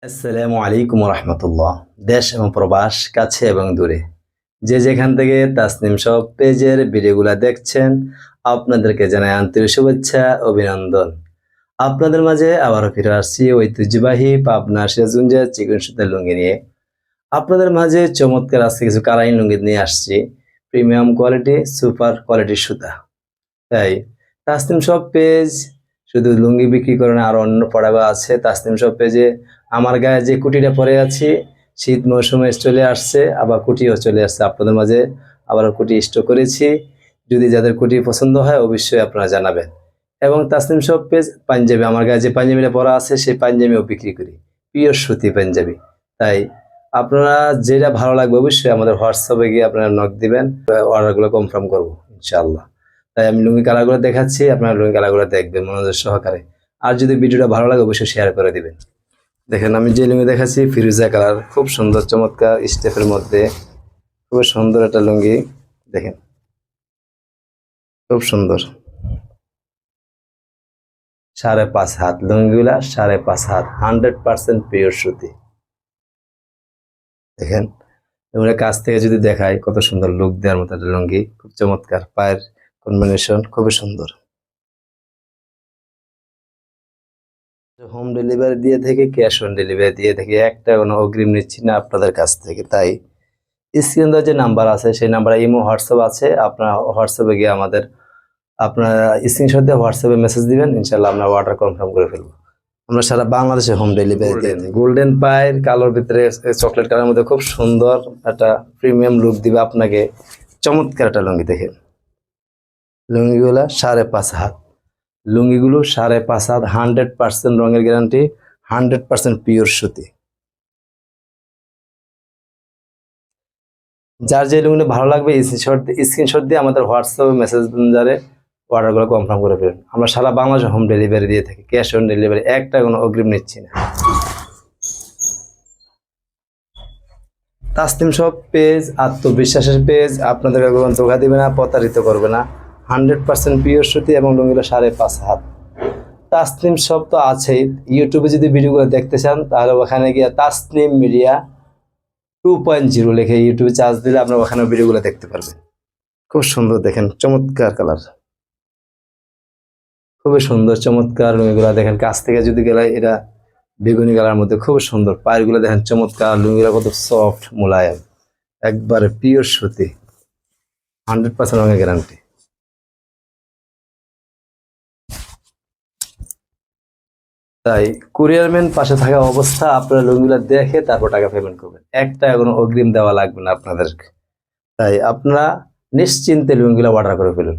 আসসালামু আলাইকুম রহমতুল্লাহ। দেশ এবং প্রবাস, কাছে এবং দূরে, যে যেখান থেকে তাসনিম শপ পেজের ভিডিওগুলো দেখছেন, আপনাদেরকে জানাই আন্তরিক শুভেচ্ছা, অভিনন্দন। আপনাদের মাঝে আবারও ফিরে আসছি ঐতিহ্যবাহী পাবনা সিরাজগঞ্জের চিকন সুতার লুঙ্গি নিয়ে। আপনাদের মাঝে চমৎকার আজকে কিছু কারাইন লুঙ্গি নিয়ে আসছি, প্রিমিয়াম কোয়ালিটি, সুপার কোয়ালিটির সুতা। তাই তাসনিম শপ পেজ শুধু লুঙ্গি বিক্রি করে না, আরো অন্য প্রোডাক্ট আছে তাসনিম শপ পেজে। আমার গায়ে যে কুটিটা পরে আছি, শীত মৌসুমে চলে আসছে, আবার কুটিও চলে আসছে আপনাদের মাঝে। আবার কুটি স্টক করেছি, যদি যাদের কুটি পছন্দ হয় অবশ্যই আপনারা জানাবেন। এবং তাসনিম শপ পেজ পাঞ্জাবি, আমার গায়ে যে পাঞ্জাবিটা পরা আছে সেই পাঞ্জাবিও বিক্রি করি, পিওর সুতি পাঞ্জাবি। তাই আপনারা যেটা ভালো লাগবে অবশ্যই আমাদের হোয়াটসঅ্যাপে গিয়ে আপনারা নক দিবেন, অর্ডারগুলো কনফার্ম করবো ইনশাআল্লাহ। তাই আমি লুঙ্গি কালারগুলো দেখাচ্ছি, আপনারা লুঙ্গি কালারগুলো দেখবেন মনোযোগ সহকারে। আর যদি ভিডিওটা ভালো লাগে অবশ্যই শেয়ার করে দিবেন। দেখেন আমি যে লুঙ্গি দেখাচ্ছি ফিরোজা কালার, খুব সুন্দর চমৎকার স্টেপের মধ্যে, খুব সুন্দর একটা লুঙ্গি। দেখেন খুব সুন্দর, 5.5 হাত লুঙ্গিগুলা, 5.5 হাত, 100% পিওর সুতি। দেখেন এগুলো কাছ থেকে যদি দেখায় কত সুন্দর লুক দেওয়ার মতো একটা লুঙ্গি, খুব চমৎকার, পায়ের কম্বিনেশন খুবই সুন্দর। হোম ডেলিভারি দিয়ে থেকে, ক্যাশ অন ডেলিভারি দিয়ে থেকে, একটা কোনো অগ্রিম নিচ্ছি না আপনাদের কাছ থেকে। তাই স্ক্রিনে যে নাম্বার আছে সেই নাম্বারে ইমো হোয়াটসঅ্যাপ আছে, আপনারা হোয়াটসঅ্যাপে গিয়ে আমাদের আপনারা স্ক্রিনশট দিয়ে হোয়াটসঅ্যাপে মেসেজ দিবেন, ইনশাল্লাহ আমরা অর্ডার কনফার্ম করে ফেলবো। আমরা সারা বাংলাদেশে হোম ডেলিভারি দিয়ে থাকি। গোল্ডেন পায়ের কালোর ভিতরে চকলেট কালারের মধ্যে খুব সুন্দর একটা প্রিমিয়াম লুক দিবে আপনাকে, চমৎকার একটা লুঙ্গি। দেখেন লুঙ্গিগুলা 5.5 হাত, লুঙ্গিগুলো 5.5 হাত, 100% রঙের গ্যারান্টি, 100% পিওর সুতি। যার যে লুঙ্গিটা ভালো লাগবে স্ক্রিনশট দিয়ে আমাদের হোয়াটসঅ্যাপে মেসেজ মেসেঞ্জারে অর্ডারগুলো কনফার্ম করে ফেলুন। আমরা সারা বাংলাদেশে হোম ডেলিভারি দিয়ে থাকি, ক্যাশ অন ডেলিভারি, একটা কোনো অগ্রিম নিচ্ছি না। তাসনিম শপ পেজ আত্মবিশ্বাসের পেজ, আপনাদের কোনো ধোঁকা দিবে না, প্রতারিত করবে না, 100% পিওর সুতি এবং লুঙ্গিগুলো 5.5 হাত। তাসনিম শপ তো আছেই, ইউটিউবে যদি ভিডিওগুলো দেখতে চান তাহলে ওখানে গিয়ে তাসনিম মিডিয়া 2.0 লিখে ইউটিউবে চার্জ দিলে আপনারা ওখানে ভিডিওগুলো দেখতে পারবেন। খুব সুন্দর, দেখেন চমৎকার কালার, খুবই সুন্দর চমৎকার লুঙ্গিগুলো। দেখেন কাছ থেকে যদি গেলে এটা বেগুনি কালার মধ্যে খুব সুন্দর, পায়েরগুলো দেখেন চমৎকার, লুঙ্গিগুলো কত সফট মোলায়েম, একবারে পিওর সুতি, 100% রঙের গ্যারান্টি। তাই কুরিয়ারম্যান পাশে থাকা অবস্থা আপনারা লুঙ্গিগুলো দেখে তারপর টাকা পেমেন্ট করবেন, একটা কোনো অগ্রিম দেওয়া লাগবে না আপনাদেরকে। তাই আপনারা নিশ্চিন্তে লুঙ্গিগুলো অর্ডার করে ফেলুন।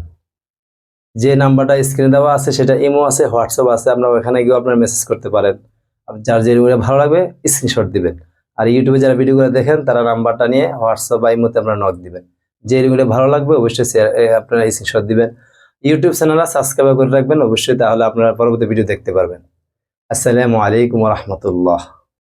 যে নাম্বারটা স্ক্রিনে দেওয়া আছে সেটা ইমো আছে, হোয়াটসঅ্যাপ আছে, আপনারা ওখানে গিয়ে আপনারা মেসেজ করতে পারেন। যার যে লুঙ্গিটা ভালো লাগবে স্ক্রিনশট দিবেন। আর ইউটিউবে যারা ভিডিওগুলো দেখেন তারা নাম্বারটা নিয়ে হোয়াটসঅ্যাপ বা ইমোতে আপনারা নক দিবেন। যে লুঙ্গিটা ভালো লাগবে অবশ্যই আপনারা স্ক্রিনশট দিবেন। ইউটিউব চ্যানেলটা সাবস্ক্রাইব করে রাখবেন অবশ্যই, তাহলে আপনারা পরবর্তী ভিডিও দেখতে পারবেন। আসসালামু আলাইকুম রহমতুল্লাহ।